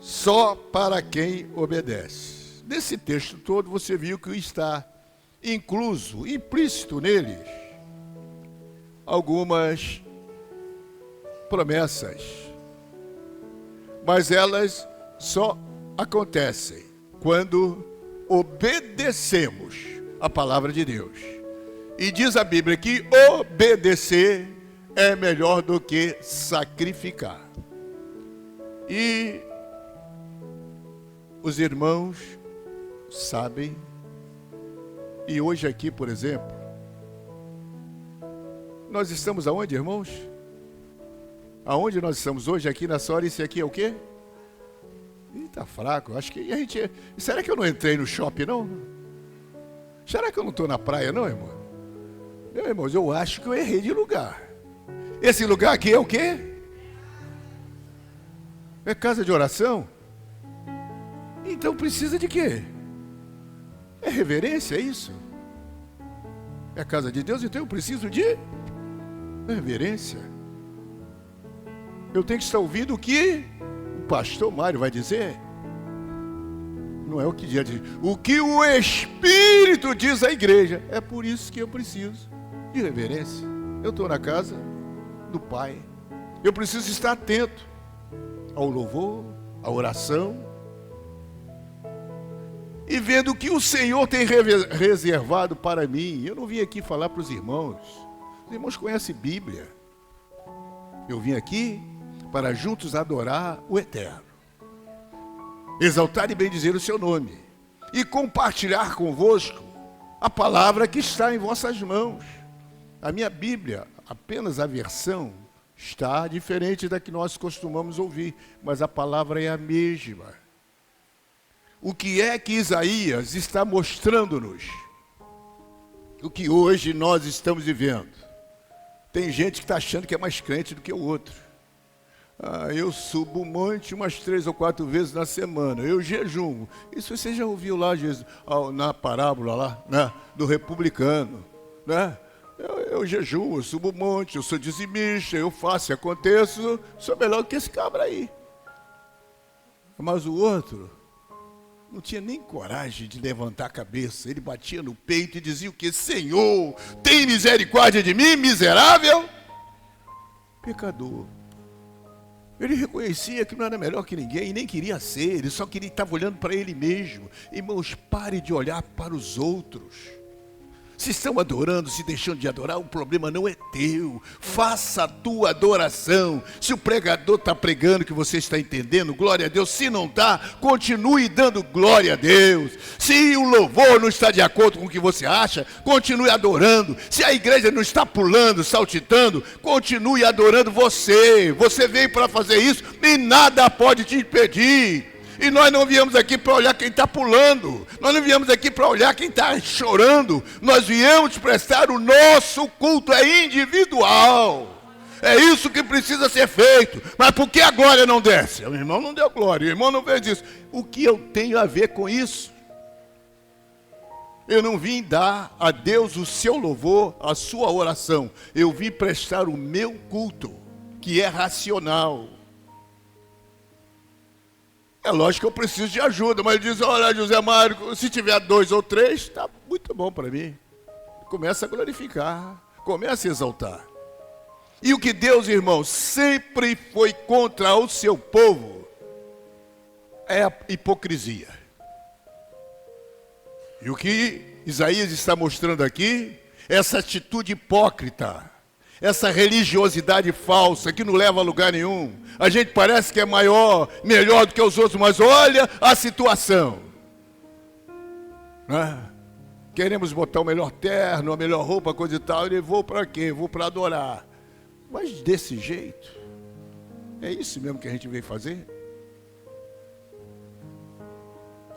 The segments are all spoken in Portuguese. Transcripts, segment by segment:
só para quem obedece. Nesse texto todo você viu que está incluso, implícito neles, algumas promessas. Mas elas só acontecem quando obedecemos a palavra de Deus. E diz a Bíblia que obedecer é melhor do que sacrificar. E os irmãos sabem, e hoje aqui, por exemplo, nós estamos aonde, irmãos? Aonde nós estamos hoje aqui nessa hora? Esse aqui é o quê? Ih, tá fraco. Acho que a gente... Será que eu não entrei no shopping, não? Será que eu não estou na praia, não, irmão? Meu irmãos, eu acho que eu errei de lugar. Esse lugar aqui é o quê? É casa de oração? Então precisa de quê? É reverência, é isso? É a casa de Deus, então eu preciso de reverência. Eu tenho que estar ouvindo o que o pastor Mário vai dizer. Não é o que diz, o que o Espírito diz à igreja. É por isso que eu preciso de reverência. Eu estou na casa do Pai. Eu preciso estar atento ao louvor, à oração, e vendo o que o Senhor tem reservado para mim. Eu não vim aqui falar para os irmãos. Os irmãos conhecem Bíblia. Eu vim aqui para juntos adorar o Eterno, exaltar e bendizer o seu nome, e compartilhar convosco a palavra que está em vossas mãos. A minha Bíblia, apenas a versão, está diferente da que nós costumamos ouvir, mas a palavra é a mesma. O que é que Isaías está mostrando-nos? O que hoje nós estamos vivendo. Tem gente que está achando que é mais crente do que o outro. Eu subo o monte umas 3 ou 4 vezes na semana. Eu jejuo. Isso você já ouviu lá na parábola lá, né, do republicano, né? Eu jejuo, eu subo o monte, eu sou dizimista, eu faço e aconteço, sou melhor que esse cabra aí. Mas o outro não tinha nem coragem de levantar a cabeça. Ele batia no peito e dizia o quê? Senhor, tem misericórdia de mim, miserável pecador. Ele reconhecia que não era melhor que ninguém, e nem queria ser, ele só estava olhando para ele mesmo. Irmãos, pare de olhar para os outros. Se estão adorando, se deixando de adorar, o problema não é teu. Faça a tua adoração. Se o pregador está pregando que você está entendendo, glória a Deus. Se não está, continue dando glória a Deus. Se o louvor não está de acordo com o que você acha, continue adorando. Se a igreja não está pulando, saltitando, continue adorando você. Você veio para fazer isso e nada pode te impedir. E nós não viemos aqui para olhar quem está pulando. Nós não viemos aqui para olhar quem está chorando. Nós viemos prestar o nosso culto, é individual. É isso que precisa ser feito. Mas por que a glória não desce? O irmão não deu glória, o irmão não fez isso. O que eu tenho a ver com isso? Eu não vim dar a Deus o seu louvor, a sua oração. Eu vim prestar o meu culto, que é racional. É lógico que eu preciso de ajuda, mas ele diz, olha, José Mário, se tiver 2 ou 3, está muito bom para mim. Começa a glorificar, começa a exaltar. E o que Deus, irmãos, sempre foi contra o seu povo é a hipocrisia. E o que Isaías está mostrando aqui, essa atitude hipócrita, essa religiosidade falsa que não leva a lugar nenhum. A gente parece que é maior, melhor do que os outros, mas olha a situação. Queremos botar o melhor terno, a melhor roupa, coisa e tal, e vou para quê? Vou para adorar. Mas desse jeito, é isso mesmo que a gente veio fazer?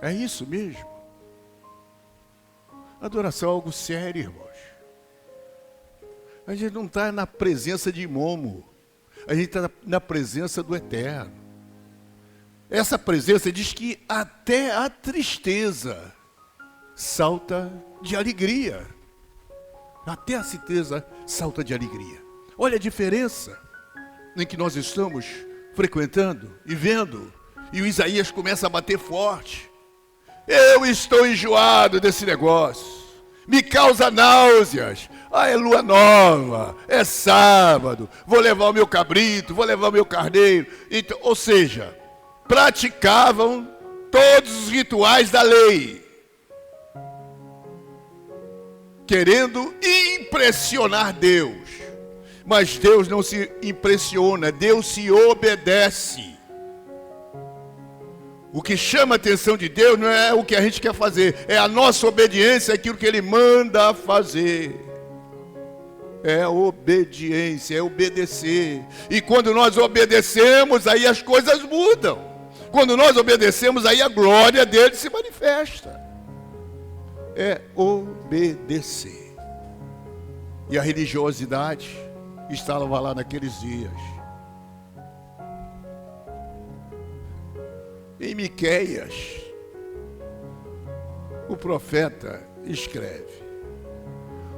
É isso mesmo? Adoração é algo sério, irmãos. A gente não está na presença de Momo. A gente está na presença do Eterno. Essa presença diz que até a tristeza salta de alegria. Até a tristeza salta de alegria. Olha a diferença em que nós estamos frequentando e vendo. E o Isaías começa a bater forte. Eu estou enjoado desse negócio. Me causa náuseas. Ah, é lua nova, é sábado, vou levar o meu cabrito, vou levar o meu carneiro. Então, ou seja, praticavam todos os rituais da lei, querendo impressionar Deus. Mas Deus não se impressiona, Deus se obedece. O que chama a atenção de Deus não é o que a gente quer fazer, é a nossa obediência, aquilo que Ele manda fazer. É obediência, é obedecer. E quando nós obedecemos, aí as coisas mudam. Quando nós obedecemos, aí a glória dele se manifesta. É obedecer. E a religiosidade estava lá naqueles dias. Em Miqueias, o profeta escreve: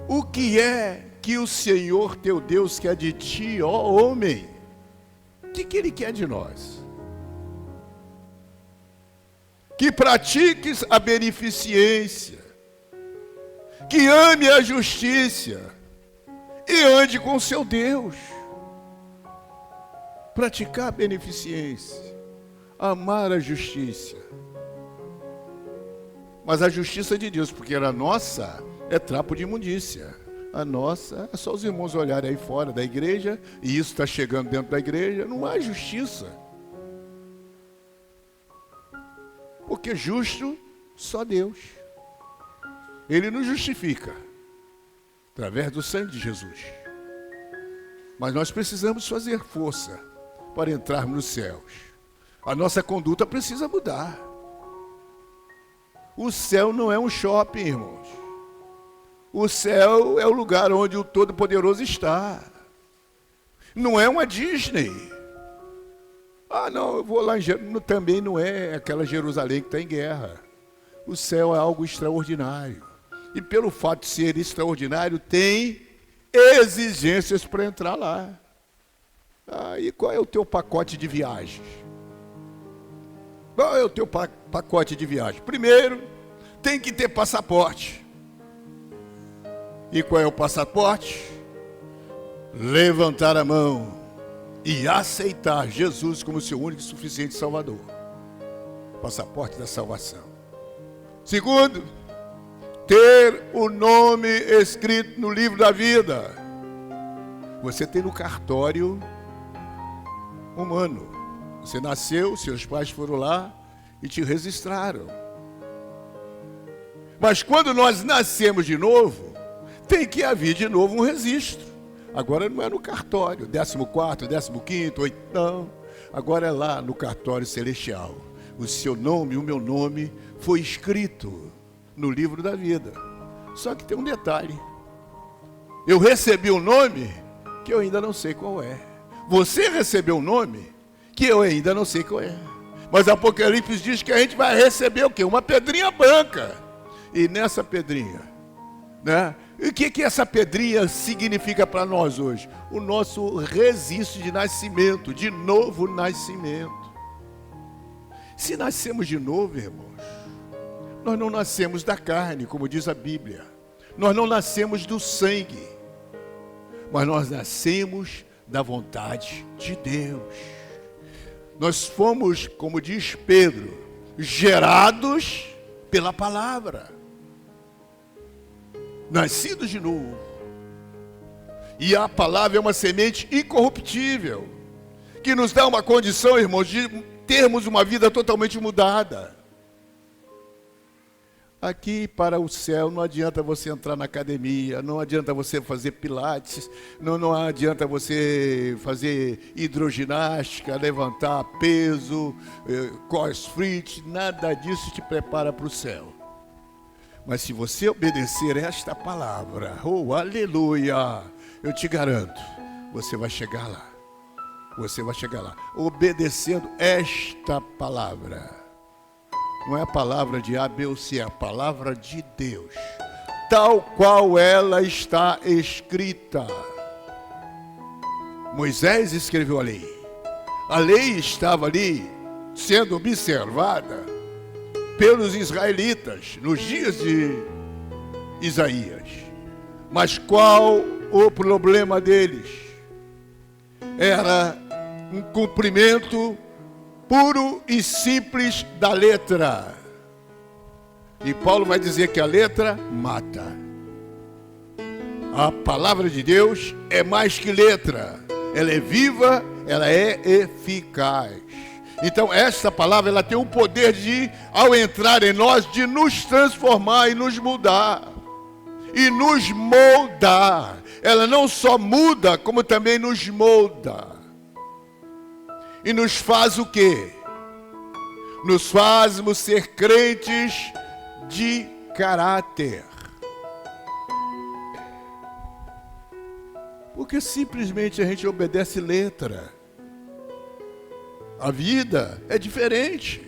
o que é que o Senhor teu Deus quer de ti, ó homem? O que Ele quer de nós? Que pratiques a beneficência, que ame a justiça e ande com seu Deus. Praticar a beneficência, amar a justiça. Mas a justiça de Deus, porque a nossa é trapo de imundícia. A nossa é só os irmãos olharem aí fora da igreja, e isso está chegando dentro da igreja, não há justiça. Porque justo só Deus. Ele nos justifica através do sangue de Jesus. Mas nós precisamos fazer força para entrarmos nos céus. A nossa conduta precisa mudar. O céu não é um shopping, irmãos. O céu é o lugar onde o Todo-Poderoso está. Não é uma Disney. Ah, não, eu vou lá em Jerusalém. Também não é aquela Jerusalém que está em guerra. O céu é algo extraordinário. E pelo fato de ser extraordinário, tem exigências para entrar lá. Ah, e qual é o teu pacote de viagens? Qual é o teu pacote de viagem? Primeiro, tem que ter passaporte. E qual é o passaporte? Levantar a mão e aceitar Jesus como seu único e suficiente Salvador. Passaporte da salvação. Segundo, ter o nome escrito no livro da vida. Você tem no cartório humano. Você nasceu, seus pais foram lá e te registraram. Mas quando nós nascemos de novo, tem que haver de novo um registro. Agora não é no cartório, 14º, 15º, 8º, não. Agora é lá no cartório celestial. O seu nome, o meu nome, foi escrito no livro da vida. Só que tem um detalhe. Eu recebi um nome que eu ainda não sei qual é. Você recebeu um nome que eu ainda não sei qual é. Mas Apocalipse diz que a gente vai receber o quê? Uma pedrinha branca. E nessa pedrinha, né? E o que essa pedrinha significa para nós hoje? O nosso registro de nascimento, de novo nascimento. Se nascemos de novo, irmãos, nós não nascemos da carne, como diz a Bíblia. Nós não nascemos do sangue. Mas nós nascemos da vontade de Deus. Nós fomos, como diz Pedro, gerados pela palavra. Nascidos de novo. E a palavra é uma semente incorruptível, que nos dá uma condição, irmãos, de termos uma vida totalmente mudada. Aqui para o céu não adianta você entrar na academia, não adianta você fazer pilates, não adianta você fazer hidroginástica, levantar peso, crossfit, nada disso te prepara para o céu. Mas se você obedecer esta palavra, oh, aleluia, eu te garanto, você vai chegar lá. Você vai chegar lá, obedecendo esta palavra. Não é a palavra de A, B ou C, é a palavra de Deus, tal qual ela está escrita. Moisés escreveu a lei estava ali sendo observada pelos israelitas nos dias de Isaías. Mas qual o problema deles? Era um cumprimento puro e simples da letra. E Paulo vai dizer que a letra mata. A palavra de Deus é mais que letra. Ela é viva, ela é eficaz. Então esta palavra, ela tem o poder de, ao entrar em nós, de nos transformar e nos mudar. E nos moldar. Ela não só muda, como também nos molda. E nos faz o quê? Nos fazemos ser crentes de caráter. Porque simplesmente a gente obedece letra. A vida é diferente.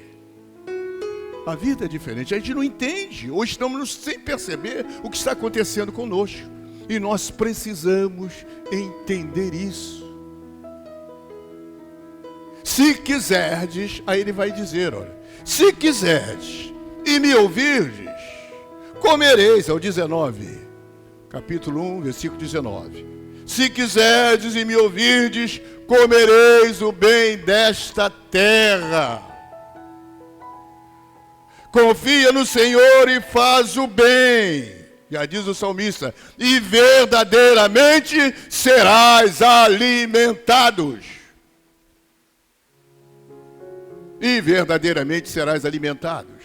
A vida é diferente. A gente não entende. Ou estamos sem perceber o que está acontecendo conosco. E nós precisamos entender isso. Se quiserdes, aí ele vai dizer, olha, se quiserdes e me ouvirdes, comereis, ao 19, capítulo 1, versículo 19. Se quiserdes e me ouvirdes, comereis o bem desta terra. Confia no Senhor e faz o bem. Já diz o salmista, e verdadeiramente serás alimentados. E verdadeiramente serás alimentados.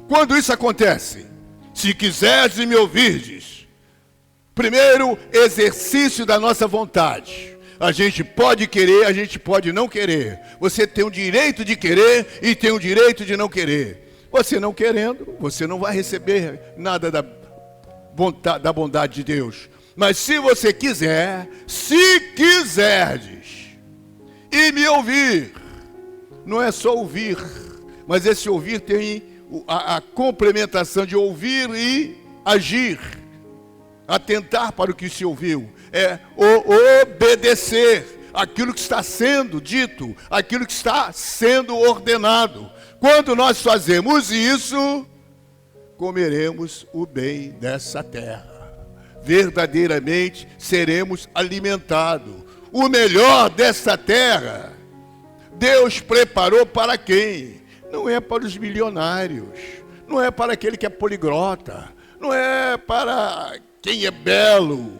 Quando isso acontece? Se quiseres e me ouvirdes, primeiro, exercício da nossa vontade. A gente pode querer, a gente pode não querer. Você tem o direito de querer e tem o direito de não querer. Você não querendo, você não vai receber nada da bondade de Deus. Mas se você quiser, se quiserdes, e me ouvir, não é só ouvir, mas esse ouvir tem a complementação de ouvir e agir. Atentar para o que se ouviu, é obedecer aquilo que está sendo dito, aquilo que está sendo ordenado. Quando nós fazemos isso, comeremos o bem dessa terra. Verdadeiramente seremos alimentados. O melhor dessa terra, Deus preparou para quem? Não é para os milionários, não é para aquele que é poliglota, não é para quem é belo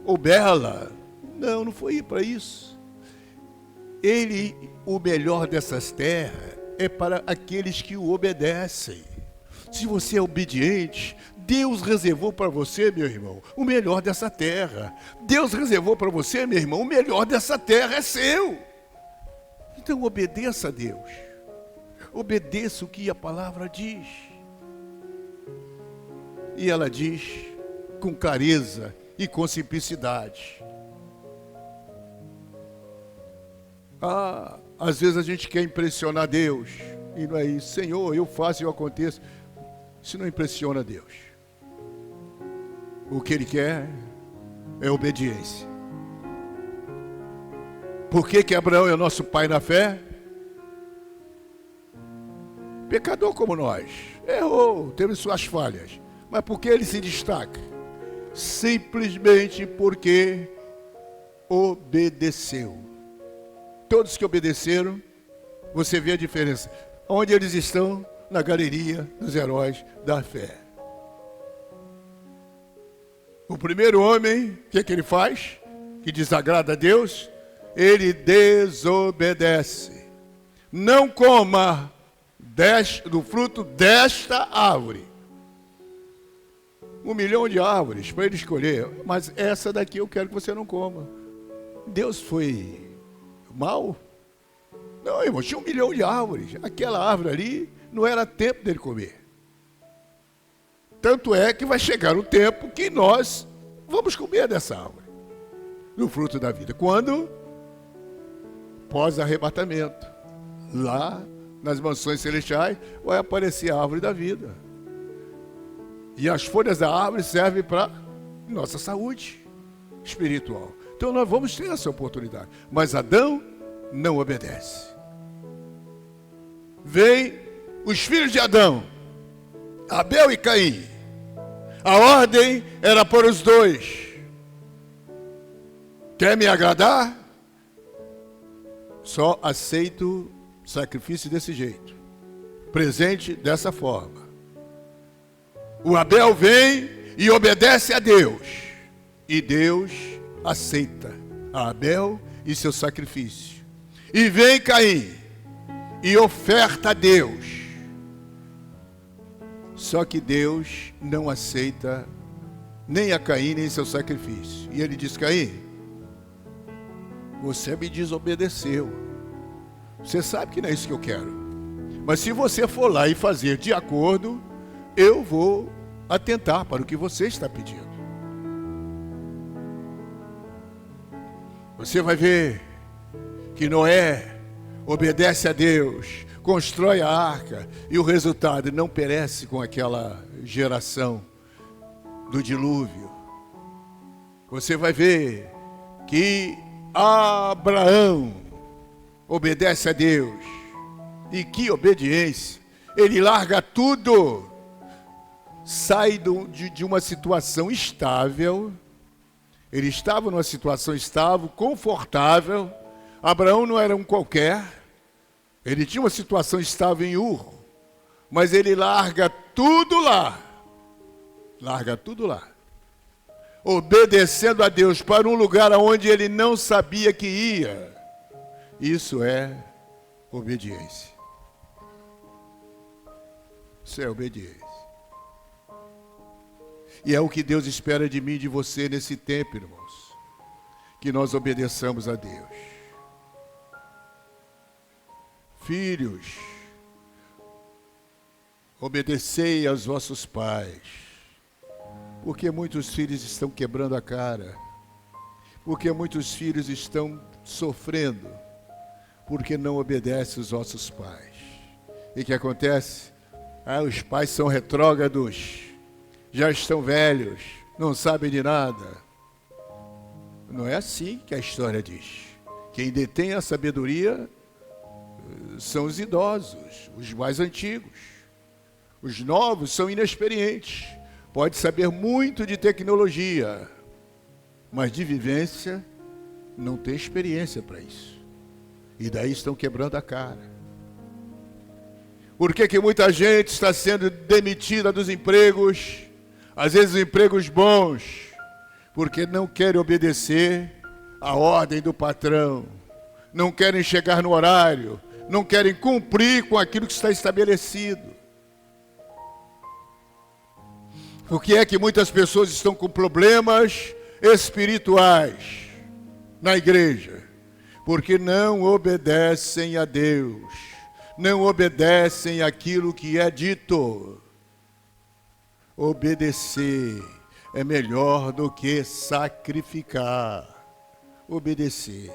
ou bela. Não, não foi para isso. O melhor dessas terras é para aqueles que o obedecem. Se você é obediente, Deus reservou para você, meu irmão, o melhor dessa terra. Deus reservou para você, meu irmão, o melhor dessa terra é seu. Então obedeça a Deus. Obedeça o que a palavra diz. E ela diz com clareza e com simplicidade. Às vezes a gente quer impressionar Deus, e não é isso. Senhor, eu faço e eu aconteço. Isso não impressiona Deus. O que Ele quer é obediência. Por que Abraão é o nosso pai na fé? Pecador como nós. Errou, teve suas falhas. Mas por que ele se destaca? Simplesmente porque obedeceu. Todos que obedeceram, você vê a diferença. Onde eles estão? Na galeria dos heróis da fé. O primeiro homem, o que ele faz? Que desagrada a Deus? Ele desobedece. Não coma do fruto desta árvore. 1 milhão de árvores para ele escolher, mas essa daqui eu quero que você não coma. Deus foi mal? Não, irmão, tinha 1 milhão de árvores. Aquela árvore ali não era tempo dele comer. Tanto é que vai chegar o tempo que nós vamos comer dessa árvore, do fruto da vida. Quando? Pós-arrebatamento. Lá nas mansões celestiais vai aparecer a árvore da vida. E as folhas da árvore servem para nossa saúde espiritual. Então nós vamos ter essa oportunidade. Mas Adão não obedece. vem os filhos de Adão, Abel e Caim. A ordem era para os dois. Quer me agradar? Só aceito sacrifício desse jeito. Presente dessa forma. O Abel vem e obedece a Deus. E Deus aceita a Abel e seu sacrifício. E vem Caim e oferta a Deus. Só que Deus não aceita nem a Caim nem seu sacrifício. E ele diz: Caim, você me desobedeceu. Você sabe que não é isso que eu quero. Mas se você for lá e fazer de acordo, eu vou atentar para o que você está pedindo. Você vai ver que Noé obedece a Deus, constrói a arca, e o resultado não perece com aquela geração do dilúvio. Você vai ver que Abraão obedece a Deus. E que obediência! Ele larga tudo, sai de uma situação estável. Ele estava numa situação estável, confortável. Abraão não era um qualquer. Ele tinha uma situação estável em Ur. Mas ele larga tudo lá. Larga tudo lá. Obedecendo a Deus para um lugar onde ele não sabia que ia. Isso é obediência. Isso é obediência. E é o que Deus espera de mim e de você nesse tempo, irmãos. Que nós obedeçamos a Deus. Filhos, obedecei aos vossos pais. Porque muitos filhos estão quebrando a cara. Porque muitos filhos estão sofrendo. Porque não obedecem os vossos pais. E o que acontece? Os pais são retrógrados. Já estão velhos. Não sabem de nada. Não é assim que a história diz. Quem detém a sabedoria são os idosos, os mais antigos. Os novos são inexperientes. Pode saber muito de tecnologia, mas de vivência não tem experiência para isso. E daí estão quebrando a cara. Por que muita gente está sendo demitida dos empregos, às vezes empregos bons, porque não querem obedecer à ordem do patrão, não querem chegar no horário, não querem cumprir com aquilo que está estabelecido. Por que é que muitas pessoas estão com problemas espirituais na igreja? Porque não obedecem a Deus, não obedecem aquilo que é dito. Obedecer é melhor do que sacrificar. Obedecer.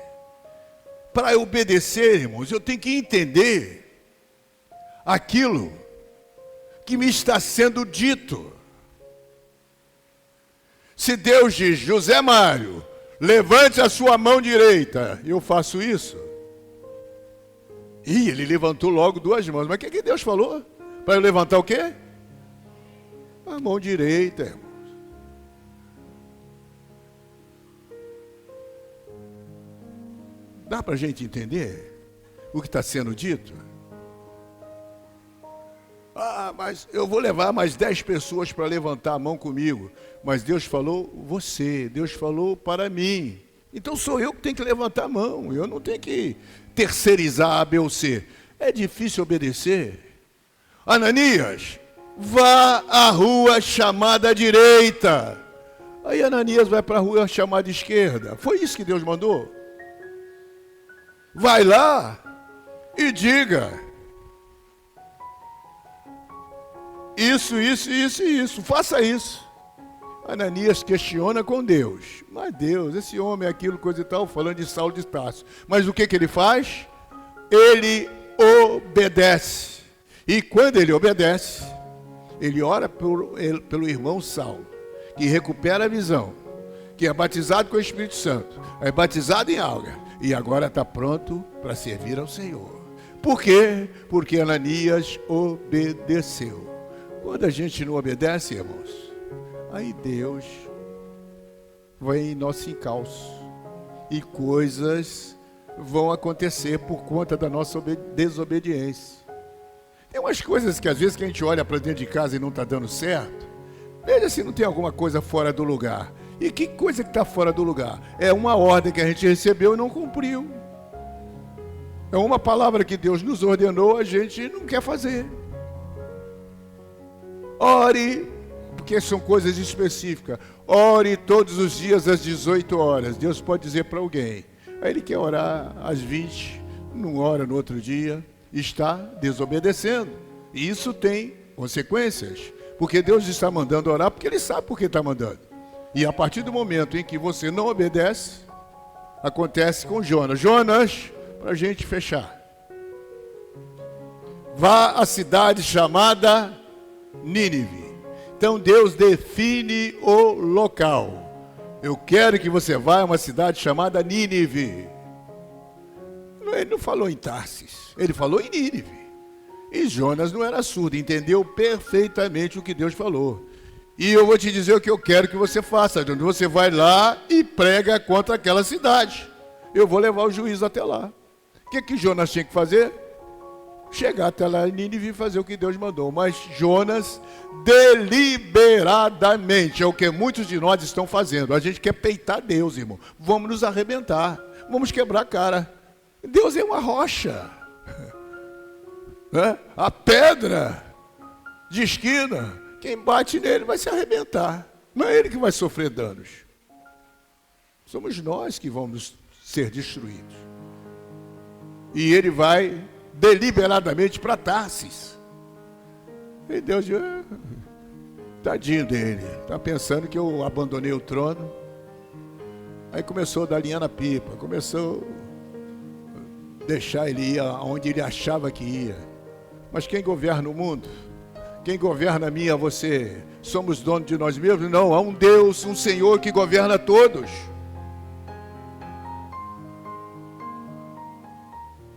Para obedecer, irmãos, eu tenho que entender aquilo que me está sendo dito. Se Deus diz: José Mário, levante a sua mão direita, eu faço isso. E ele levantou logo duas mãos. Mas o que Deus falou? Para eu levantar o quê? A mão direita, irmãos. Dá para a gente entender o que está sendo dito? Mas eu vou levar mais 10 pessoas para levantar a mão comigo. Mas Deus falou você, Deus falou para mim. Então sou eu que tenho que levantar a mão. Eu não tenho que terceirizar A, B ou C. É difícil obedecer. Ananias, vá à rua chamada direita. Aí Ananias vai para a rua chamada esquerda. Foi isso que Deus mandou? Vai lá e diga: isso, faça isso. Ananias questiona com Deus. Mas Deus, esse homem é aquilo, coisa e tal, falando de Saulo de Tarso. Mas o que ele faz? Ele obedece. E quando ele obedece, ele ora pelo irmão Saulo, que recupera a visão, que é batizado com o Espírito Santo, é batizado em água, e agora está pronto para servir ao Senhor. Por quê? Porque Ananias obedeceu. Quando a gente não obedece, irmãos, aí Deus vai em nosso encalço. E coisas vão acontecer por conta da nossa desobediência. Tem umas coisas que às vezes que a gente olha para dentro de casa e não está dando certo. Veja se não tem alguma coisa fora do lugar. E que coisa que está fora do lugar? É uma ordem que a gente recebeu e não cumpriu. É uma palavra que Deus nos ordenou, a gente não quer fazer. Ore, porque são coisas específicas. Ore todos os dias às 18 horas. Deus pode dizer para alguém. Aí ele quer orar às 20, não ora no outro dia, está desobedecendo. E isso tem consequências. Porque Deus está mandando orar, porque Ele sabe por que está mandando. E a partir do momento em que você não obedece, acontece com Jonas. Jonas, para a gente fechar. Vá à cidade chamada Nínive. Então Deus define o local. Eu quero que você vá a uma cidade chamada Nínive. Ele não falou em Tarsis, ele falou em Nínive. E Jonas não era surdo, entendeu perfeitamente o que Deus falou. E eu vou te dizer o que eu quero que você faça. Você vai lá e prega contra aquela cidade. Eu vou levar o juízo até lá. O que Jonas tinha que fazer? Chegar até lá em Nínive e fazer o que Deus mandou. Mas Jonas, deliberadamente, é o que muitos de nós estão fazendo. A gente quer peitar Deus, irmão. Vamos nos arrebentar. Vamos quebrar a cara. Deus é uma rocha. A pedra de esquina, quem bate nele vai se arrebentar. Não é ele que vai sofrer danos. Somos nós que vamos ser destruídos. E ele vai deliberadamente para Tarsis. E Deus diz, tadinho dele, está pensando que eu abandonei o trono. Aí começou a dar linha na pipa, começou a deixar ele ir aonde ele achava que ia. Mas quem governa o mundo? Quem governa a mim e a você? Somos donos de nós mesmos? Não, há um Deus, um Senhor que governa todos.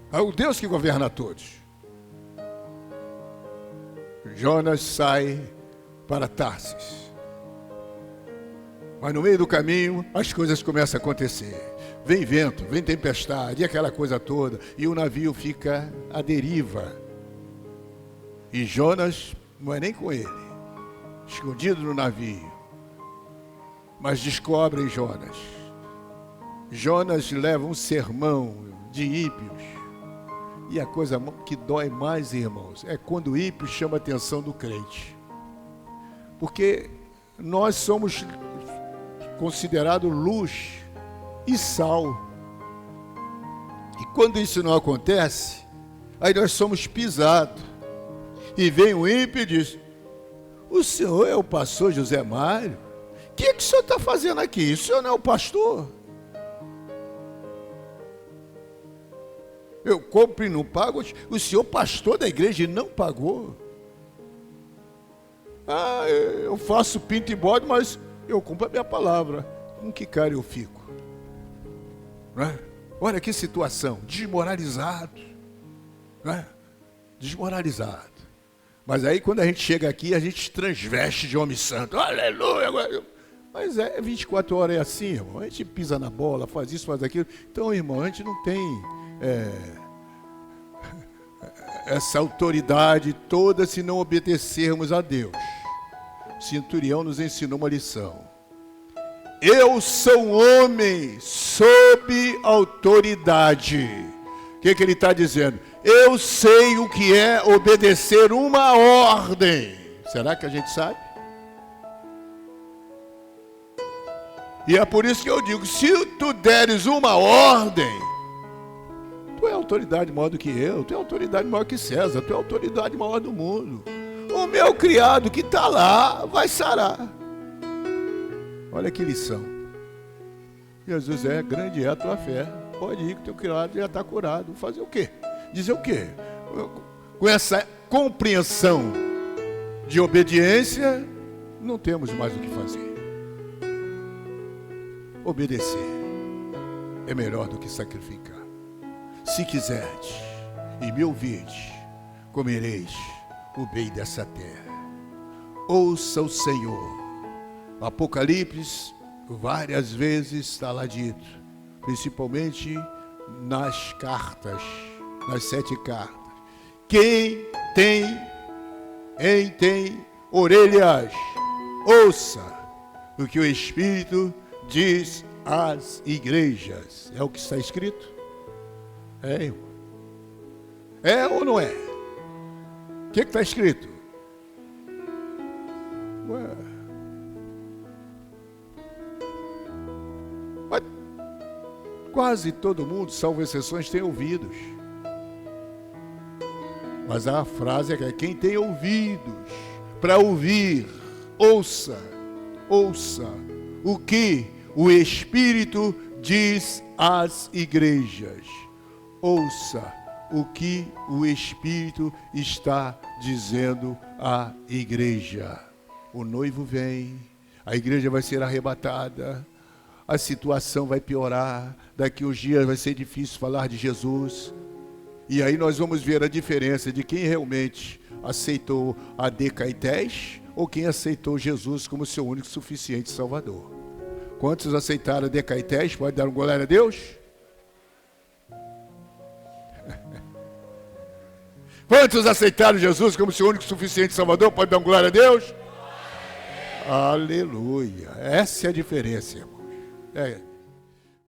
Há um Deus que governa todos. Jonas sai para Tarsis. Mas no meio do caminho, as coisas começam a acontecer. Vem vento, vem tempestade, e aquela coisa toda. E o navio fica à deriva. E Jonas não é nem com ele, escondido no navio. Mas descobrem Jonas. Jonas leva um sermão de ímpios. E a coisa que dói mais, irmãos, é quando o ímpio chama a atenção do crente. Porque nós somos considerados luz e sal. E quando isso não acontece, aí nós somos pisados. E vem o ímpio e diz, o senhor é o pastor José Mário? O que o senhor está fazendo aqui? O senhor não é o pastor? Eu compro e não pago. O senhor pastor da igreja não pagou? Ah, eu faço pinto e bode, mas eu cumpro a minha palavra. Com que cara eu fico? Não é? Olha que situação, desmoralizado. Não é? Desmoralizado. Mas aí quando a gente chega aqui, a gente transveste de homem santo. Aleluia! Mas 24 horas é assim, irmão. A gente pisa na bola, faz isso, faz aquilo. Então, irmão, a gente não tem essa autoridade toda se não obedecermos a Deus. O centurião nos ensinou uma lição. Eu sou um homem sob autoridade. O que ele está dizendo? Eu sei o que é obedecer uma ordem. Será que a gente sabe? E é por isso que eu digo, se tu deres uma ordem, tu é autoridade maior do que eu, tu é autoridade maior que César, tu é autoridade maior do mundo. O meu criado que está lá vai sarar. Olha que lição. Jesus grande é a tua fé. Pode ir que teu criado já está curado. Fazer o quê? Dizer o quê? Com essa compreensão de obediência, não temos mais o que fazer. Obedecer é melhor do que sacrificar. Se quiserdes, e me ouvirdes, comereis o bem dessa terra. Ouça o Senhor. Apocalipse, várias vezes está lá dito, principalmente nas cartas, nas 7 cartas. Quem tem orelhas, ouça o que o Espírito diz às igrejas. É o que está escrito? É, irmão? É ou não é? O que está escrito? Ué. Mas quase todo mundo, salvo exceções, tem ouvidos. Mas a frase é que quem tem ouvidos para ouvir, ouça o que o Espírito diz às igrejas. Ouça o que o Espírito está dizendo à igreja. O noivo vem, a igreja vai ser arrebatada, a situação vai piorar, daqui uns dias vai ser difícil falar de Jesus. E aí nós vamos ver a diferença de quem realmente aceitou a Decaités ou quem aceitou Jesus como seu único e suficiente Salvador. Quantos aceitaram a Decaités? Pode dar um glória a Deus? Quantos aceitaram Jesus como seu único e suficiente Salvador? Pode dar um glória a Deus? Aleluia. Essa é a diferença, irmãos.